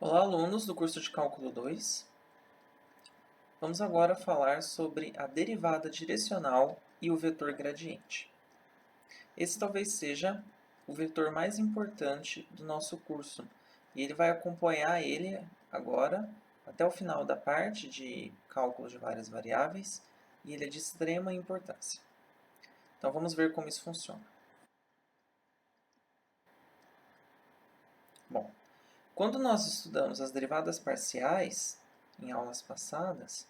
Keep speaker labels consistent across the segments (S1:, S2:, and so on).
S1: Olá, alunos do curso de Cálculo 2. Vamos agora falar sobre a derivada direcional e o vetor gradiente. Esse talvez seja o vetor mais importante do nosso curso, e ele vai acompanhar ele agora até o final da parte de cálculo de várias variáveis, e ele é de extrema importância. Então vamos ver como isso funciona. Bom, quando nós estudamos as derivadas parciais em aulas passadas,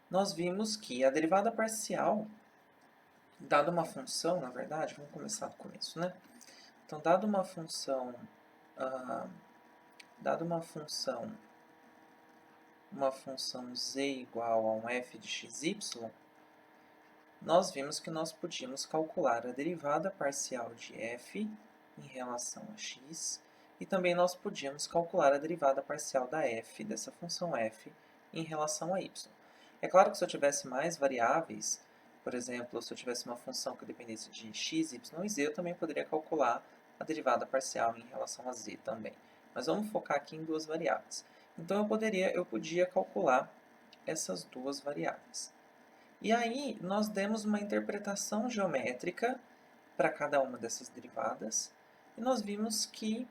S1: nós vimos que a derivada parcial, dada uma função, na verdade, vamos começar do começo, né? Então, dada uma função, ah, dada uma função z igual a um f de xy, nós vimos que nós podíamos calcular a derivada parcial de f em relação a x, e também nós podíamos calcular a derivada parcial da f, dessa função f, em relação a y. É claro que se eu tivesse mais variáveis, por exemplo, se eu tivesse uma função que dependesse de x, y e z, eu também poderia calcular a derivada parcial em relação a z também. Mas vamos focar aqui em duas variáveis. Então eu podia calcular essas duas variáveis. E aí nós demos uma interpretação geométrica para cada uma dessas derivadas, e nós vimos que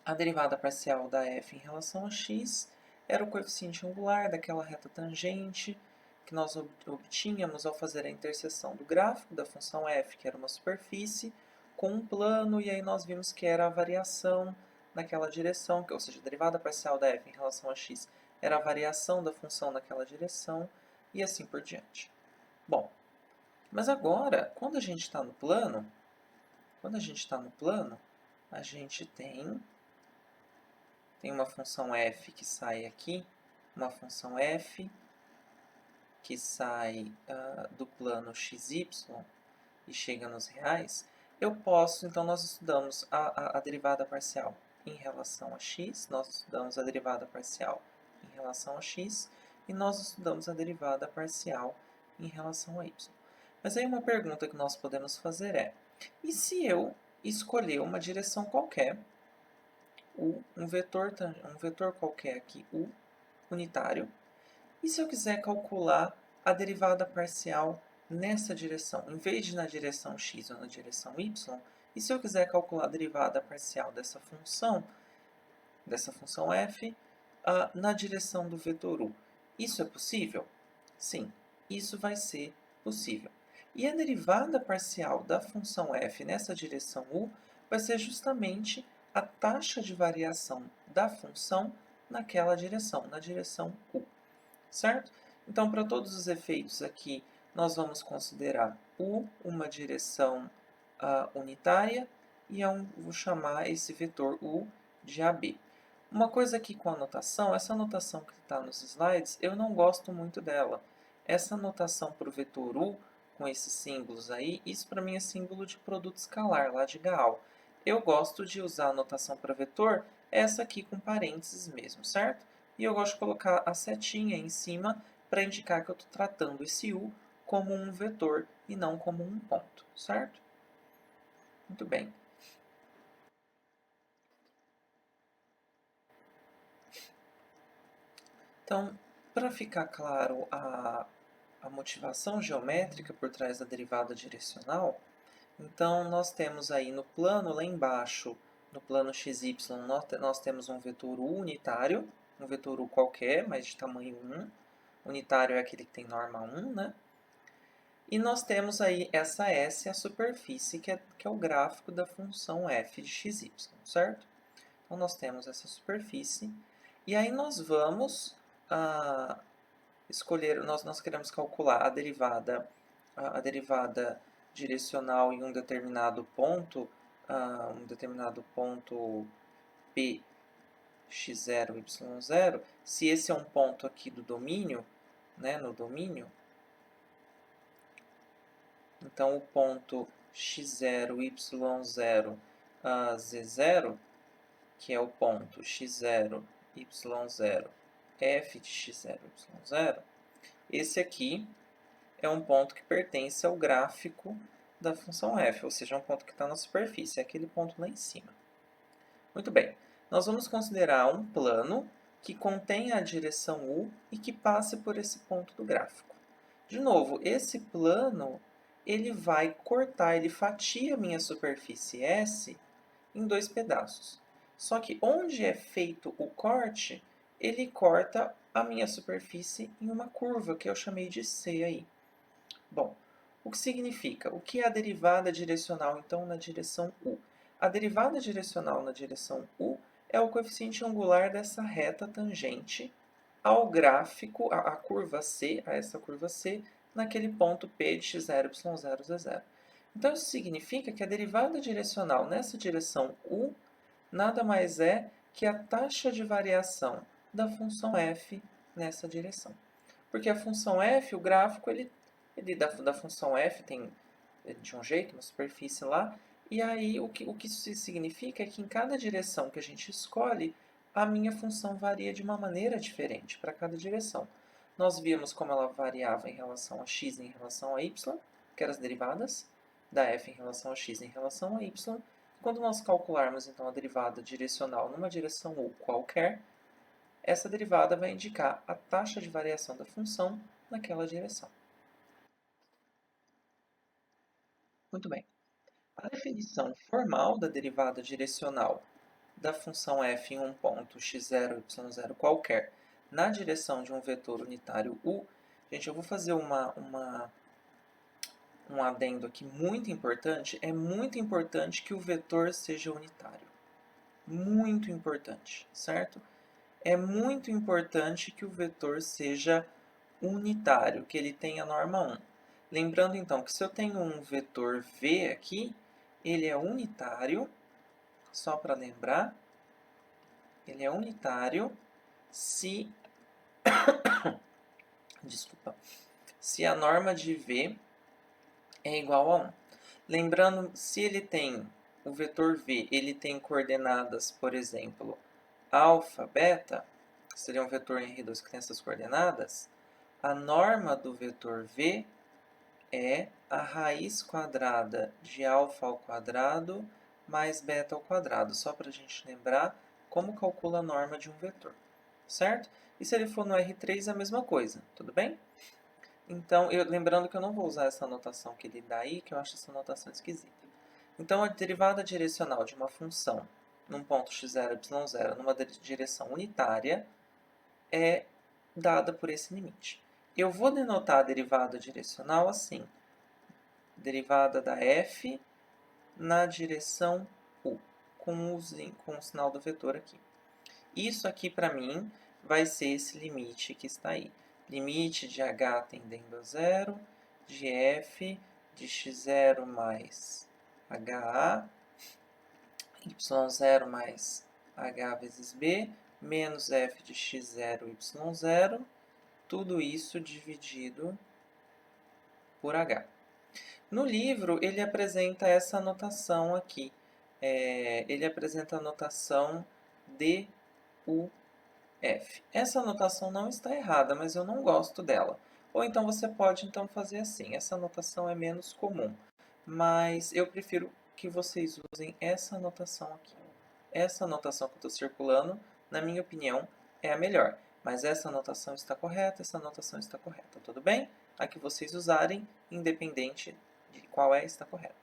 S1: a derivada parcial da f em relação a x era o coeficiente angular daquela reta tangente que nós obtínhamos ao fazer a interseção do gráfico da função f, que era uma superfície, com um plano, e aí nós vimos que era a variação naquela direção, ou seja, a derivada parcial da f em relação a x era a variação da função naquela direção, e assim por diante. Bom, mas agora, quando a gente está no plano, a gente tem uma função f que sai aqui, uma função f que sai do plano xy e chega nos reais. Eu posso, então nós estudamos a derivada parcial em relação a x, nós estudamos a derivada parcial em relação a x, e nós estudamos a derivada parcial em relação a y. Mas aí uma pergunta que nós podemos fazer é: e se eu escolher uma direção qualquer, um vetor qualquer aqui, u, unitário, e se eu quiser calcular a derivada parcial nessa direção, em vez de na direção x ou na direção y, e se eu quiser calcular a derivada parcial dessa função f, na direção do vetor u? Isso é possível? Sim, isso vai ser possível. E a derivada parcial da função f nessa direção u vai ser justamente a taxa de variação da função naquela direção, na direção u, certo? Então, para todos os efeitos aqui, nós vamos considerar u uma direção unitária, e vou chamar esse vetor u de AB. Uma coisa aqui com a notação, essa notação que está nos slides, eu não gosto muito dela. Essa notação para o vetor u, com esses símbolos aí, isso para mim é símbolo de produto escalar, lá de Gaal. Eu gosto de usar a notação para vetor, essa aqui com parênteses mesmo, certo? E eu gosto de colocar a setinha em cima para indicar que eu estou tratando esse u como um vetor e não como um ponto, certo? Muito bem. Então, para ficar claro a motivação geométrica por trás da derivada direcional, então nós temos aí no plano lá embaixo, no plano xy, nós temos um vetor u unitário, um vetor u qualquer, mas de tamanho 1. Unitário é aquele que tem norma 1, né? E nós temos aí essa S, a superfície, que é o gráfico da função f de xy, certo? Então, nós temos essa superfície, e aí nós vamos escolher, nós queremos calcular a derivada direcional em um determinado ponto P x0, y0, se esse é um ponto aqui do domínio, né, no domínio, então o ponto x0, y0, z0, que é o ponto x0, y0, f de x0, y0, esse aqui é um ponto que pertence ao gráfico da função f, ou seja, é um ponto que está na superfície, é aquele ponto lá em cima. Muito bem. Nós vamos considerar um plano que contenha a direção U e que passe por esse ponto do gráfico. De novo, esse plano ele vai cortar, ele fatia a minha superfície S em dois pedaços. Só que onde é feito o corte, ele corta a minha superfície em uma curva que eu chamei de C aí. Bom, o que significa? O que é a derivada direcional, então, na direção U? A derivada direcional na direção U é o coeficiente angular dessa reta tangente ao gráfico, a curva C, a essa curva C, naquele ponto P de x0, y0, z0. Então, isso significa que a derivada direcional nessa direção U nada mais é que a taxa de variação da função f nessa direção. Porque a função f, o gráfico, ele da função f tem de um jeito, uma superfície lá, e aí o que isso significa é que em cada direção que a gente escolhe, a minha função varia de uma maneira diferente para cada direção. Nós vimos como ela variava em relação a x e em relação a y, que eram as derivadas, da f em relação a x e em relação a y. Quando nós calcularmos então a derivada direcional numa direção u qualquer, essa derivada vai indicar a taxa de variação da função naquela direção. Muito bem. A definição formal da derivada direcional da função f em um ponto x0, y0 qualquer na direção de um vetor unitário u, gente, eu vou fazer um adendo aqui muito importante. É muito importante que o vetor seja unitário. Muito importante, certo? É muito importante que o vetor seja unitário, que ele tenha norma 1. Lembrando, então, que se eu tenho um vetor v aqui, ele é unitário, só para lembrar, ele é unitário se, desculpa, se a norma de v é igual a 1. Lembrando, se ele tem, o vetor v, ele tem coordenadas, por exemplo, alfa, beta, seria um vetor em R2 que tem essas coordenadas, a norma do vetor v é a raiz quadrada de alfa ao quadrado mais beta ao quadrado, só para a gente lembrar como calcula a norma de um vetor, certo? E se ele for no R3, é a mesma coisa, tudo bem? Então, lembrando que eu não vou usar essa notação que ele dá aí, que eu acho essa notação esquisita. Então, a derivada direcional de uma função num ponto x0, y0, numa direção unitária, é dada por esse limite. Eu vou denotar a derivada direcional assim. Derivada da f na direção u, com o sinal do vetor aqui. Isso aqui, para mim, vai ser esse limite que está aí. Limite de h tendendo a zero, de f de x0 mais ha, y0 mais h vezes b, menos f de x0, y0, tudo isso dividido por h. No livro, ele apresenta essa notação aqui. Ele apresenta a notação DUF. Essa notação não está errada, mas eu não gosto dela. Ou então você pode então fazer assim. Essa notação é menos comum, mas eu prefiro que vocês usem essa notação aqui. Essa notação que eu estou circulando, na minha opinião, é a melhor. Mas essa notação está correta, essa notação está correta. Tudo bem? A que vocês usarem, independente de qual está correta.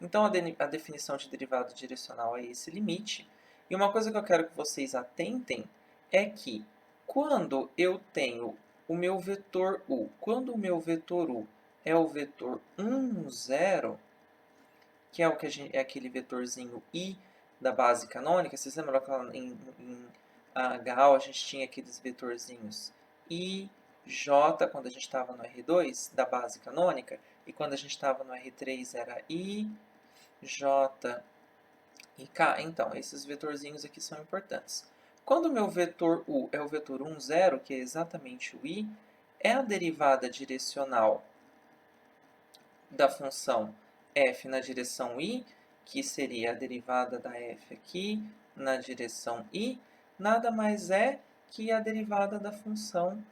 S1: Então, a definição de derivada direcional é esse limite. E uma coisa que eu quero que vocês atentem é que quando eu tenho o meu vetor u, quando o meu vetor u é o vetor 1, 0, que é aquele vetorzinho i da base canônica, vocês lembram que em HAL a gente tinha aqueles vetorzinhos i, j, quando a gente estava no R2, da base canônica, e quando a gente estava no R3 era i, j e k. Então, esses vetorzinhos aqui são importantes. Quando o meu vetor u é o vetor 1, 0, que é exatamente o i, é a derivada direcional da função f na direção i, que seria a derivada da f aqui na direção i, nada mais é que a derivada da função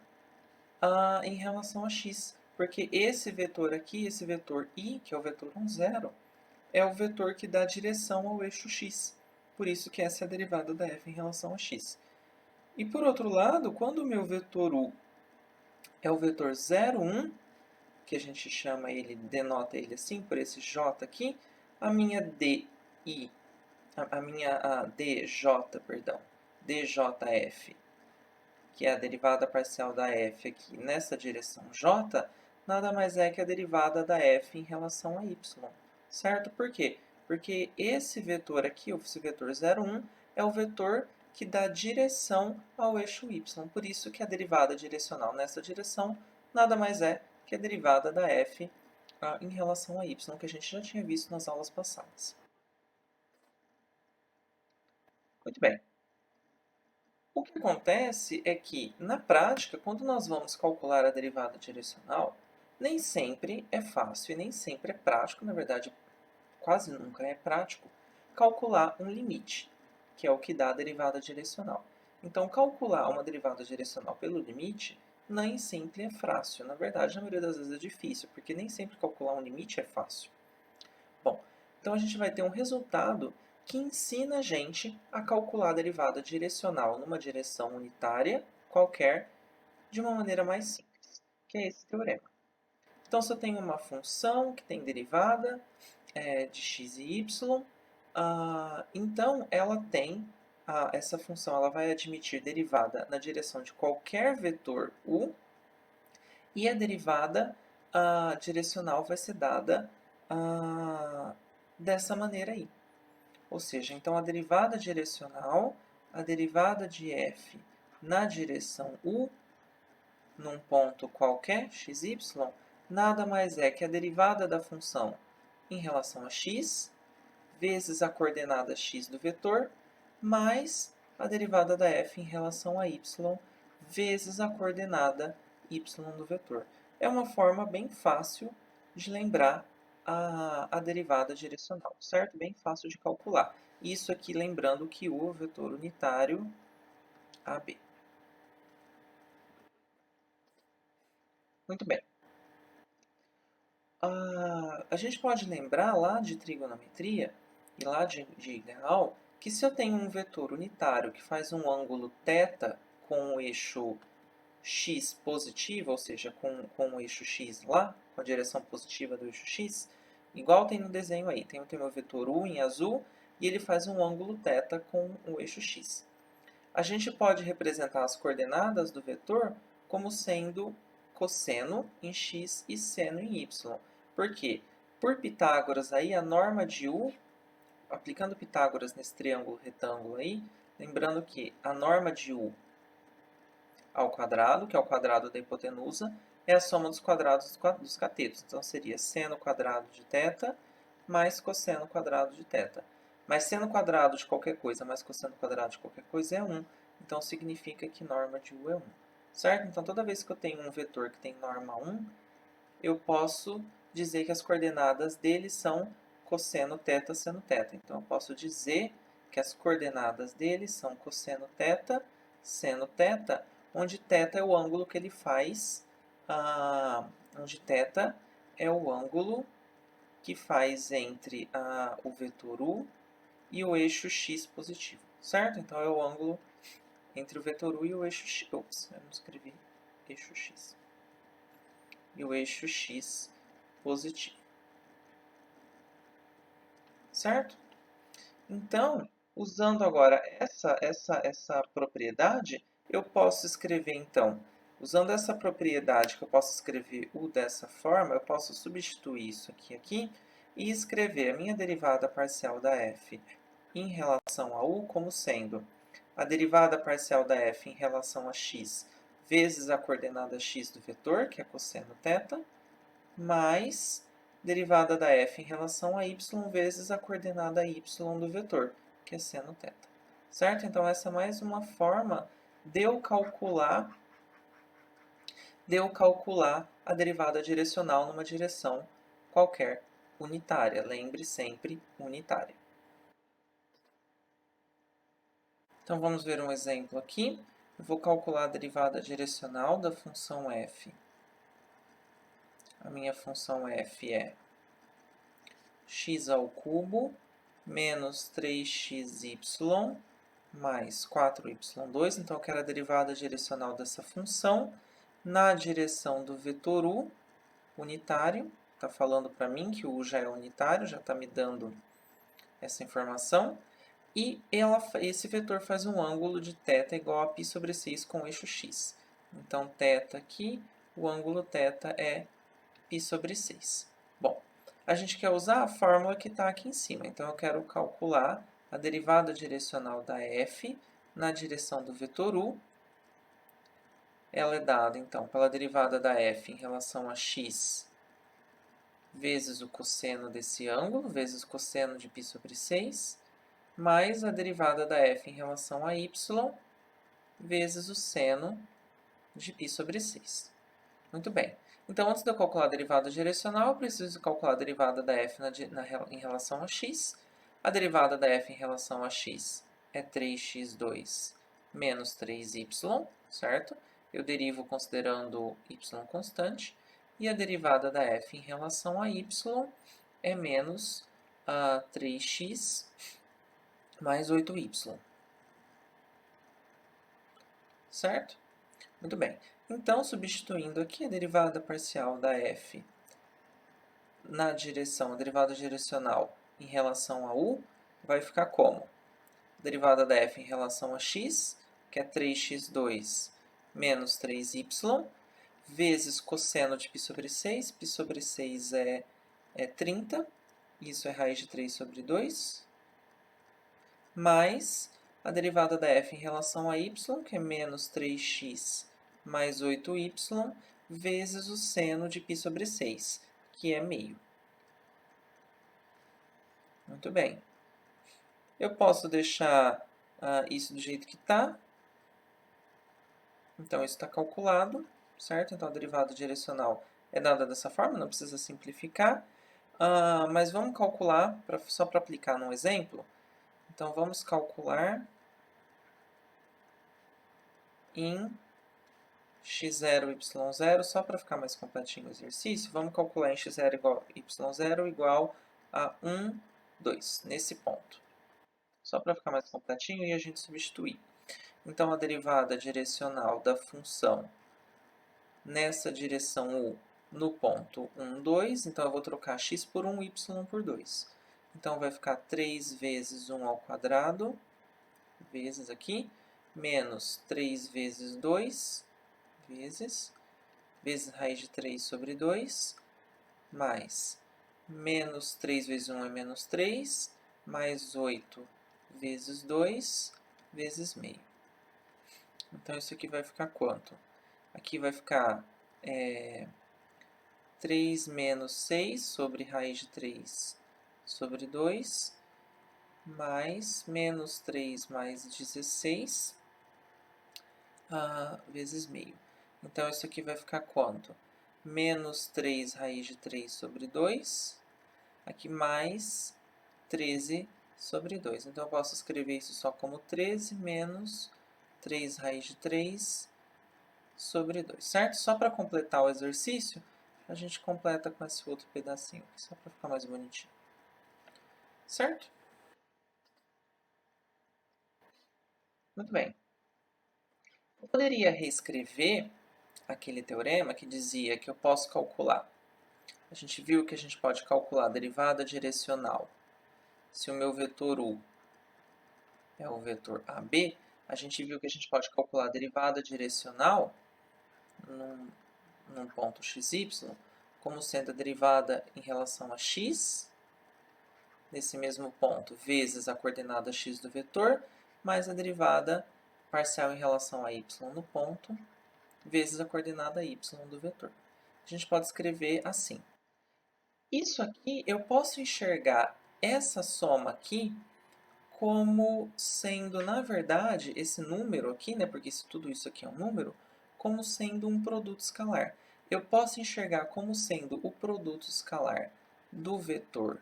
S1: em relação a x. Porque esse vetor aqui, esse vetor i, que é o vetor 1, 0, é o vetor que dá direção ao eixo x. Por isso que essa é a derivada da f em relação a x. E por outro lado, quando o meu vetor u é o vetor 0, 1, que a gente chama ele, denota ele assim, por esse j aqui, a minha dj, perdão, djf, que é a derivada parcial da f aqui nessa direção j, nada mais é que a derivada da f em relação a y, certo? Por quê? Porque esse vetor aqui, esse vetor 0, 1, é o vetor que dá direção ao eixo y. Por isso que a derivada direcional nessa direção nada mais é que a derivada da f em relação a y, que a gente já tinha visto nas aulas passadas. Muito bem. O que acontece é que, na prática, quando nós vamos calcular a derivada direcional, nem sempre é fácil e nem sempre é prático, na verdade, quase nunca é prático, calcular um limite, que é o que dá a derivada direcional. Então, calcular uma derivada direcional pelo limite nem sempre é fácil. Na verdade, na maioria das vezes é difícil, porque nem sempre calcular um limite é fácil. Bom, então a gente vai ter um resultado que ensina a gente a calcular a derivada direcional numa direção unitária qualquer de uma maneira mais simples, que é esse teorema. Então, se eu tenho uma função que tem derivada de x e y, então ela tem, essa função ela vai admitir derivada na direção de qualquer vetor u, e a derivada direcional vai ser dada dessa maneira aí. Ou seja, então a derivada direcional, a derivada de f na direção u, num ponto qualquer, xy, nada mais é que a derivada da função em relação a x, vezes a coordenada x do vetor, mais a derivada da f em relação a y, vezes a coordenada y do vetor. É uma forma bem fácil de lembrar a derivada direcional, certo? Bem fácil de calcular. Isso aqui lembrando que o vetor unitário AB. Muito bem. A gente pode lembrar lá de trigonometria e lá de grau que se eu tenho um vetor unitário que faz um ângulo θ com o eixo x positivo, ou seja, com o eixo x lá, com a direção positiva do eixo x, igual tem no desenho aí. Tem o meu vetor u em azul e ele faz um ângulo θ com o eixo x. A gente pode representar as coordenadas do vetor como sendo cosseno em x e seno em y. Por quê? Por Pitágoras aí, a norma de u, aplicando Pitágoras nesse triângulo retângulo aí, lembrando que a norma de u ao quadrado, que é o quadrado da hipotenusa, é a soma dos quadrados dos catetos. Então, seria seno quadrado de θ mais cosseno quadrado de θ. Mas seno quadrado de qualquer coisa mais cosseno quadrado de qualquer coisa é 1. Então, significa que norma de u é 1. Certo? Então, toda vez que eu tenho um vetor que tem norma 1, eu posso dizer que as coordenadas dele são cosseno θ, seno θ. Então, eu posso dizer que as coordenadas dele são cosseno θ, seno θ, onde θ é o ângulo que ele faz, onde θ é o ângulo que faz entre o vetor u e o eixo x positivo, certo? Então, é o ângulo entre o vetor u e o eixo x. Ops, eu não escrevi eixo x. E o eixo x positivo. Certo? Então, usando agora essa propriedade, eu posso escrever, então, usando essa propriedade que eu posso escrever u dessa forma, eu posso substituir isso aqui e escrever a minha derivada parcial da f em relação a u como sendo a derivada parcial da f em relação a x vezes a coordenada x do vetor, que é cosseno θ, mais derivada da f em relação a y vezes a coordenada y do vetor, que é seno θ. Certo? Então, essa é mais uma forma de eu calcular a derivada direcional numa direção qualquer unitária. Lembre sempre unitária. Então, vamos ver um exemplo aqui. Eu vou calcular a derivada direcional da função f. A minha função f é x ao cubo menos 3xy mais 4y2. Então, eu quero a derivada direcional dessa função na direção do vetor u unitário. Está falando para mim que o u já é unitário, já está me dando essa informação. E esse vetor faz um ângulo de θ igual a π sobre 6 com o eixo x. Então, θ aqui, o ângulo θ é π sobre 6. Bom, a gente quer usar a fórmula que está aqui em cima. Então, eu quero calcular a derivada direcional da f na direção do vetor u. Ela é dada, então, pela derivada da f em relação a x vezes o cosseno desse ângulo, vezes o cosseno de π sobre 6, mais a derivada da f em relação a y, vezes o seno de π sobre 6. Muito bem. Então, antes de eu calcular a derivada direcional, eu preciso calcular a derivada da f em relação a x. A derivada da f em relação a x é 3x2 menos 3y, certo? Eu derivo considerando y constante. E a derivada da f em relação a y é menos 3x mais 8y. Certo? Muito bem. Então, substituindo aqui a derivada parcial da f na direção, a derivada direcional em relação a u, vai ficar como? A derivada da f em relação a x, que é 3x2 menos 3y, vezes cosseno de π sobre 6. Π sobre 6 é 30, isso é raiz de 3 sobre 2, mais a derivada da f em relação a y, que é menos 3x mais 8y, vezes o seno de π sobre 6, que é meio. Muito bem. Eu posso deixar isso do jeito que está. Então, isso está calculado, certo? Então, a derivada direcional é dada dessa forma, não precisa simplificar. Mas vamos calcular, só para aplicar num exemplo. Então, vamos calcular em x0, y0, só para ficar mais completinho o exercício, vamos calcular em x0 igual a y0 igual a 1, 2, nesse ponto. Só para ficar mais completinho e a gente substituir. Então, a derivada direcional da função nessa direção u no ponto 1, 2, então eu vou trocar x por 1, y por 2. Então, vai ficar 3 vezes 1 ao quadrado, vezes aqui, menos 3 vezes 2, vezes raiz de 3 sobre 2, mais menos 3 vezes 1 é menos 3, mais 8 vezes 2, vezes meio. Então, isso aqui vai ficar quanto? Aqui vai ficar 3 menos 6 sobre raiz de 3 sobre 2, mais menos 3 mais 16, vezes meio. Então, isso aqui vai ficar quanto? Menos 3 raiz de 3 sobre 2, aqui mais 13 sobre 2. Então, eu posso escrever isso só como 13 menos 3 raiz de 3 sobre 2, certo? Só para completar o exercício, a gente completa com esse outro pedacinho aqui, só para ficar mais bonitinho. Certo? Muito bem. Eu poderia reescrever aquele teorema que dizia que eu posso calcular. A gente viu que a gente pode calcular a derivada direcional. Se o meu vetor u é o vetor AB, a gente viu que a gente pode calcular a derivada direcional num ponto xy, como sendo a derivada em relação a x, nesse mesmo ponto, vezes a coordenada x do vetor, mais a derivada parcial em relação a y no ponto, vezes a coordenada y do vetor. A gente pode escrever assim. Isso aqui, eu posso enxergar essa soma aqui como sendo, na verdade, esse número aqui, né, porque tudo isso aqui é um número, como sendo um produto escalar. Eu posso enxergar como sendo o produto escalar do vetor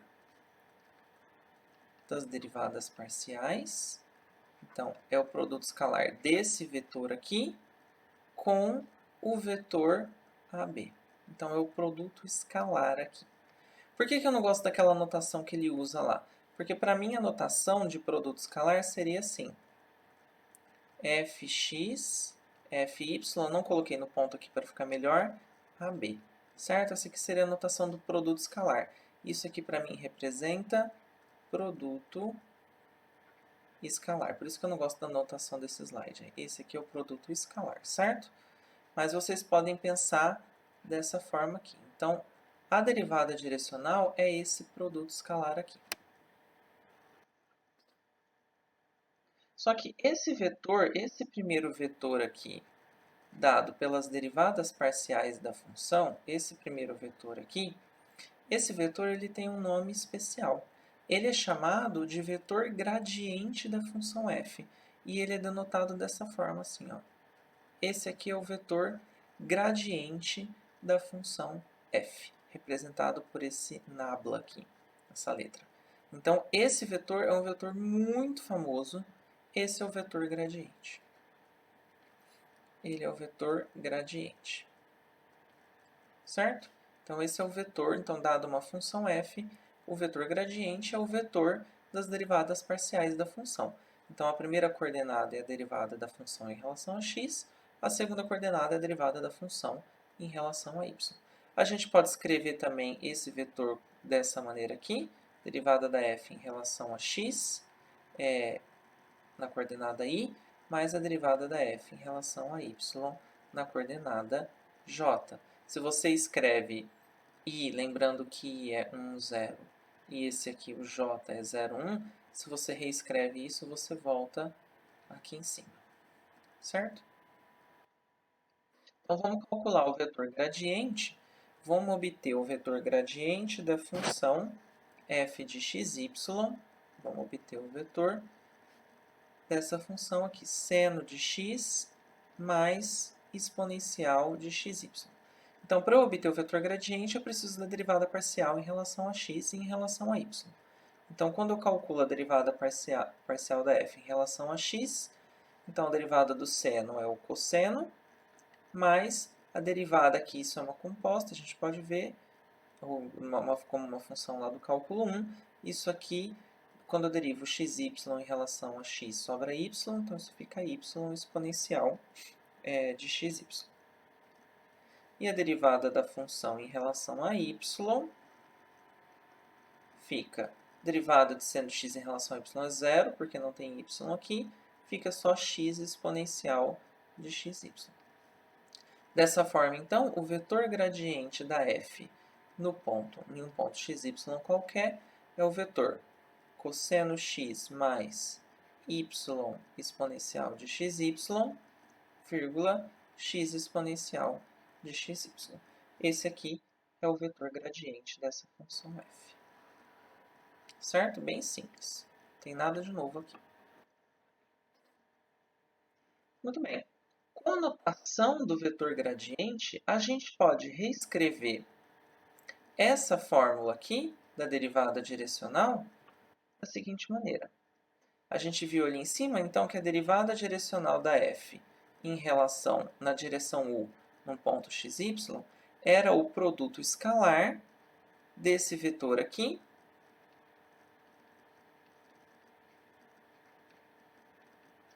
S1: das derivadas parciais. Então, é o produto escalar desse vetor aqui com o vetor AB. Então, é o produto escalar aqui. Por que eu não gosto daquela notação que ele usa lá? Porque para mim a notação de produto escalar seria assim. Fx, Fy, não coloquei no ponto aqui para ficar melhor, AB. Certo? Essa aqui seria a notação do produto escalar. Isso aqui para mim representa produto escalar. Por isso que eu não gosto da notação desse slide. Esse aqui é o produto escalar, certo? Mas vocês podem pensar dessa forma aqui. Então, a derivada direcional é esse produto escalar aqui. Só que esse vetor, esse primeiro vetor aqui, dado pelas derivadas parciais da função, esse primeiro vetor aqui, esse vetor ele tem um nome especial. Ele é chamado de vetor gradiente da função f. E ele é denotado dessa forma, assim, ó. Esse aqui é o vetor gradiente da função f, representado por esse nabla aqui, essa letra. Então, esse vetor é um vetor muito famoso. Esse é o vetor gradiente. Ele é o vetor gradiente. Certo? Então, esse é o vetor. Então, dado uma função f, o vetor gradiente é o vetor das derivadas parciais da função. Então, a primeira coordenada é a derivada da função em relação a x, a segunda coordenada é a derivada da função em relação a y. A gente pode escrever também esse vetor dessa maneira aqui, derivada da f em relação a x, na coordenada y, mais a derivada da f em relação a y na coordenada j. Se você escreve i, lembrando que i é 1, 0, e esse aqui, o j, é 0, 1, se você reescreve isso, você volta aqui em cima, certo? Então, vamos calcular o vetor gradiente. Vamos obter o vetor gradiente da função f de xy. Vamos obter o vetor dessa função aqui, seno de x mais exponencial de xy. Então, para eu obter o vetor gradiente, eu preciso da derivada parcial em relação a x e em relação a y. Então, quando eu calculo a derivada parcial da f em relação a x, então a derivada do seno é o cosseno, mais a derivada aqui, isso é uma composta, a gente pode ver como uma função lá do cálculo 1. Isso aqui, quando eu derivo xy em relação a x, sobra y, então isso fica y exponencial de xy. E a derivada da função em relação a y fica derivada de seno de x em relação a y é zero, porque não tem y aqui, fica só x exponencial de xy. Dessa forma, então, o vetor gradiente da f em um ponto xy qualquer é o vetor cosseno x mais y exponencial de xy, vírgula, x exponencial de xy. Esse aqui é o vetor gradiente dessa função f. Certo? Bem simples. Não tem nada de novo aqui. Muito bem. Com a notação do vetor gradiente, a gente pode reescrever essa fórmula aqui, da derivada direcional, da seguinte maneira. A gente viu ali em cima, então, que a derivada direcional da f em relação na direção u, num ponto xy, era o produto escalar desse vetor aqui,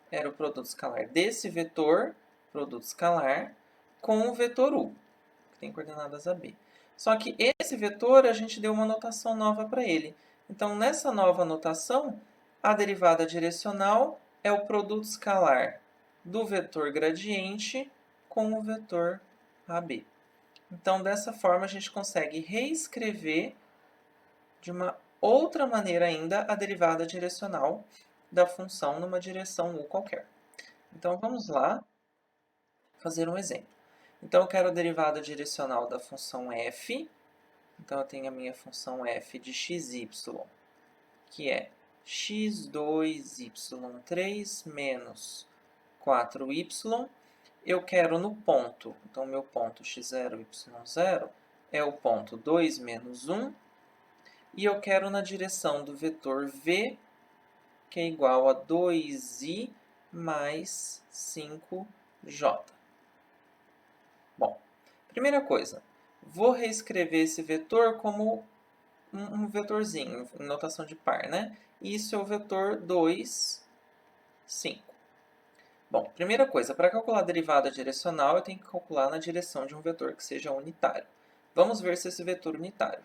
S1: era o produto escalar desse vetor, produto escalar, com o vetor u, que tem coordenadas AB. Só que esse vetor, a gente deu uma notação nova para ele. Então, nessa nova notação, a derivada direcional é o produto escalar do vetor gradiente com o vetor AB. Então, dessa forma, a gente consegue reescrever de uma outra maneira ainda a derivada direcional da função numa direção u qualquer. Então, vamos lá fazer um exemplo. Então, eu quero a derivada direcional da função f. Então, eu tenho a minha função f de xy, que é x2y3 menos 4y. Eu quero no ponto, então, meu ponto x0, y0 é o ponto 2 menos 1. E eu quero na direção do vetor v, que é igual a 2i mais 5j. Bom, primeira coisa, vou reescrever esse vetor como um vetorzinho, em notação de par, né? Isso é o vetor 2, 5. Bom, primeira coisa, para calcular a derivada direcional, eu tenho que calcular na direção de um vetor que seja unitário. Vamos ver se esse vetor é unitário.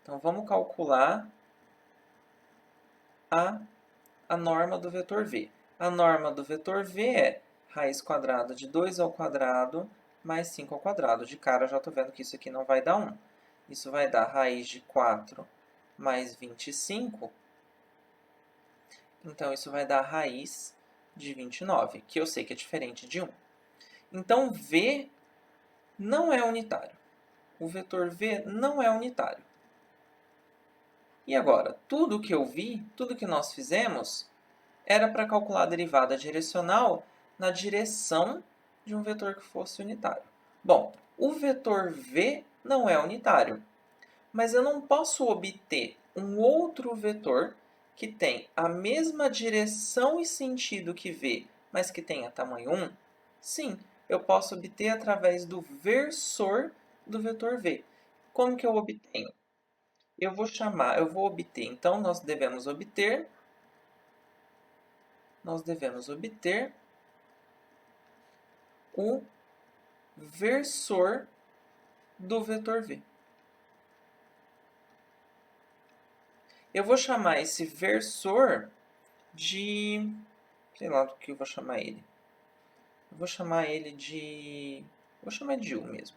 S1: Então, vamos calcular a norma do vetor v. A norma do vetor v é raiz quadrada de 2 ao quadrado mais 5 ao quadrado. De cara, já estou vendo que isso aqui não vai dar 1. Isso vai dar raiz de 4 mais 25. Então, isso vai dar raiz de 29, que eu sei que é diferente de 1. Então, v não é unitário. O vetor v não é unitário. E agora, tudo que eu vi, tudo que nós fizemos, era para calcular a derivada direcional na direção de um vetor que fosse unitário. Bom, o vetor v não é unitário, mas eu não posso obter um outro vetor que tem a mesma direção e sentido que v, mas que tenha tamanho 1? Sim, eu posso obter através do versor do vetor v. Como que eu obtenho? Eu vou obter, então nós devemos obter o versor do vetor v. Eu vou chamar esse versor de... sei lá do que eu vou chamar ele. Eu vou chamar ele de... vou chamar de U mesmo.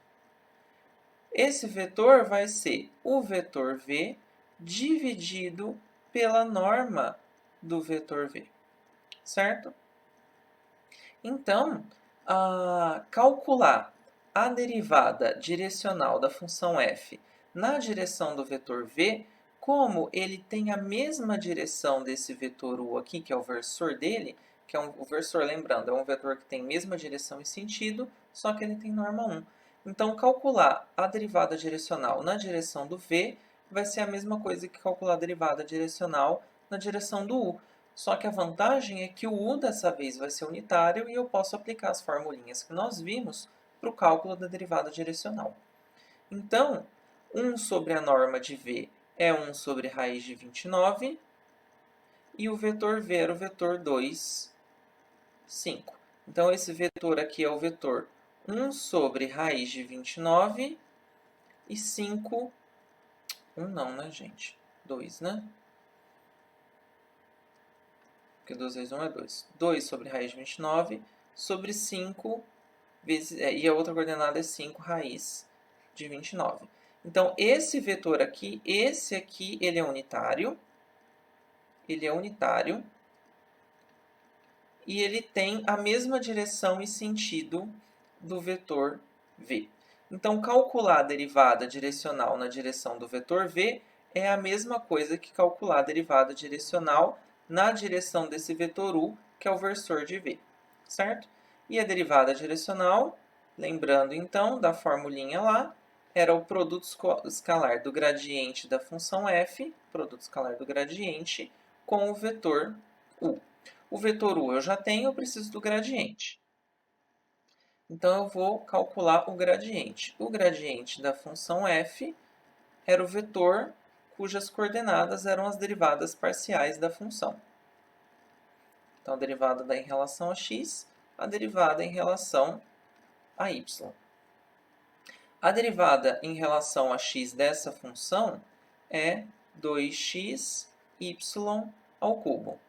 S1: Esse vetor vai ser o vetor v dividido pela norma do vetor v. Certo? Então, calcular a derivada direcional da função f na direção do vetor v, como ele tem a mesma direção desse vetor u aqui, que é o versor dele, que é o versor, lembrando, é um vetor que tem mesma direção e sentido, só que ele tem norma 1. Então, calcular a derivada direcional na direção do v vai ser a mesma coisa que calcular a derivada direcional na direção do u. Só que a vantagem é que o u dessa vez vai ser unitário e eu posso aplicar as formulinhas que nós vimos para o cálculo da derivada direcional. Então, 1 sobre a norma de v é 1 sobre raiz de 29 e o vetor v era o vetor 2, 5. Então, esse vetor aqui é o vetor 1 sobre raiz de 29 e 5... 1 não, né, gente? 2, né? Porque 2 vezes 1 é 2. 2 sobre raiz de 29 sobre 5 vezes... e a outra coordenada é 5 raiz de 29. Então, esse vetor aqui, esse aqui, ele é unitário. Ele é unitário. E ele tem a mesma direção e sentido do vetor v. Então, calcular a derivada direcional na direção do vetor v é a mesma coisa que calcular a derivada direcional na direção desse vetor u, que é o versor de v, certo? E a derivada direcional, lembrando então da formulinha lá, era o produto escalar do gradiente da função f, produto escalar do gradiente, com o vetor u. O vetor u eu já tenho, eu preciso do gradiente. Então, eu vou calcular o gradiente. O gradiente da função f era o vetor cujas coordenadas eram as derivadas parciais da função. Então, a derivada em relação a x, a derivada em relação a y. A derivada em relação a x dessa função é 2x y ao cubo.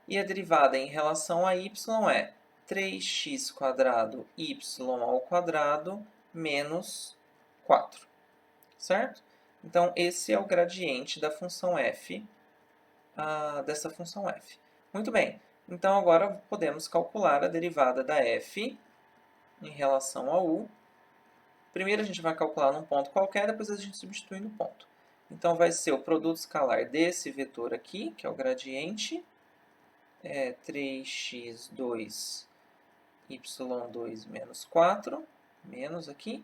S1: E a derivada em relação a y é 3x² y ao quadrado menos 4. Certo? Então, esse é o gradiente da função f, dessa função f. Muito bem. Então, agora podemos calcular a derivada da f em relação a u. Primeiro a gente vai calcular num ponto qualquer, depois a gente substitui no ponto. Então, vai ser o produto escalar desse vetor aqui, que é o gradiente, é 3x2 y2 menos 4, menos aqui,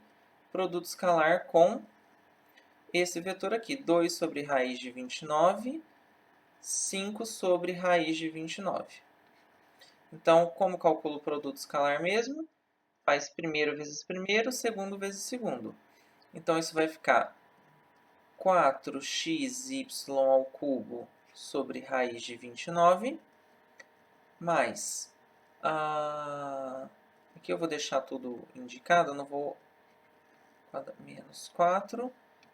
S1: produto escalar com esse vetor aqui, 2 sobre raiz de 29, 5 sobre raiz de 29. Então, como calculo o produto escalar mesmo? Faz primeiro vezes primeiro, segundo vezes segundo. Então, isso vai ficar 4xy ao cubo sobre raiz de 29, mais... aqui eu vou deixar tudo indicado, eu não vou... menos 4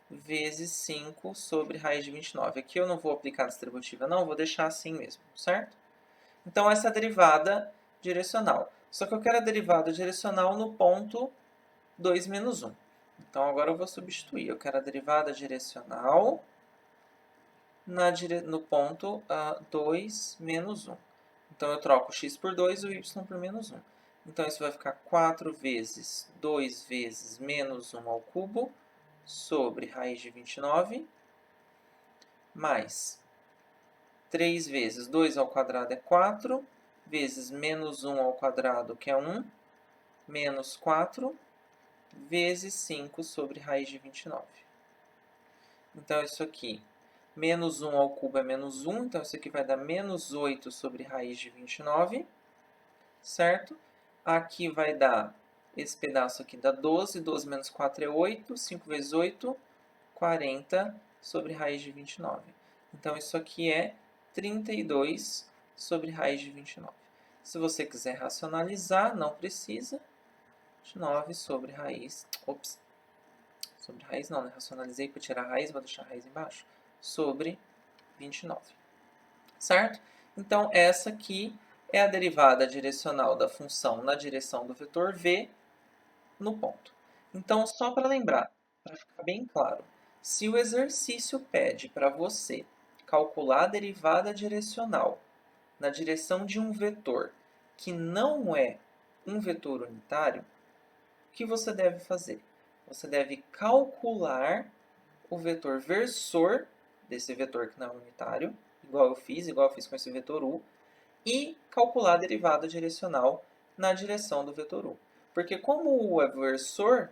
S1: vezes 5 sobre raiz de 29. Aqui eu não vou aplicar a distributiva, não, vou deixar assim mesmo, certo? Então, essa é a derivada direcional. Só que eu quero a derivada direcional no ponto 2 menos 1. Então, agora eu vou substituir. Eu quero a derivada direcional no ponto 2 menos 1. Então, eu troco o x por 2 e o y por menos 1. Então, isso vai ficar 4 vezes 2 vezes menos 1 ao cubo sobre raiz de 29, mais 3 vezes 2 ao quadrado é 4, vezes menos 1 ao quadrado, que é 1, menos 4, vezes 5 sobre raiz de 29. Então, isso aqui, menos 1 ao cubo é menos 1, então isso aqui vai dar menos 8 sobre raiz de 29, certo? Aqui vai dar, esse pedaço aqui dá 12, 12 menos 4 é 8, 5 vezes 8, 40 sobre raiz de 29. Então, isso aqui é 32 sobre raiz de 29. Se você quiser racionalizar, não precisa. 9 sobre raiz... Ops. Sobre raiz não, né? Racionalizei para tirar a raiz, vou deixar a raiz embaixo. Sobre 29. Certo? Então, essa aqui é a derivada direcional da função na direção do vetor v no ponto. Então, só para lembrar, para ficar bem claro, se o exercício pede para você calcular a derivada direcional na direção de um vetor que não é um vetor unitário, o que você deve fazer? Você deve calcular o vetor versor desse vetor que não é unitário, igual eu fiz com esse vetor u, e calcular a derivada direcional na direção do vetor u. Porque como o u é versor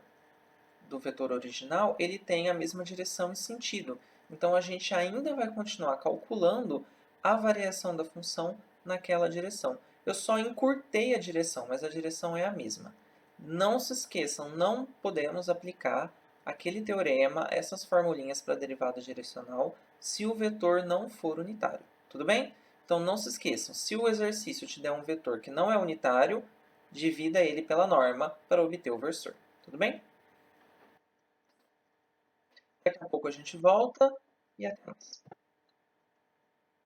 S1: do vetor original, ele tem a mesma direção e sentido. Então, a gente ainda vai continuar calculando a variação da função naquela direção. Eu só encurtei a direção, mas a direção é a mesma. Não se esqueçam, não podemos aplicar aquele teorema, essas formulinhas para a derivada direcional, se o vetor não for unitário. Tudo bem? Então, não se esqueçam, se o exercício te der um vetor que não é unitário, divida ele pela norma para obter o versor. Tudo bem? Daqui a pouco a gente volta e até mais.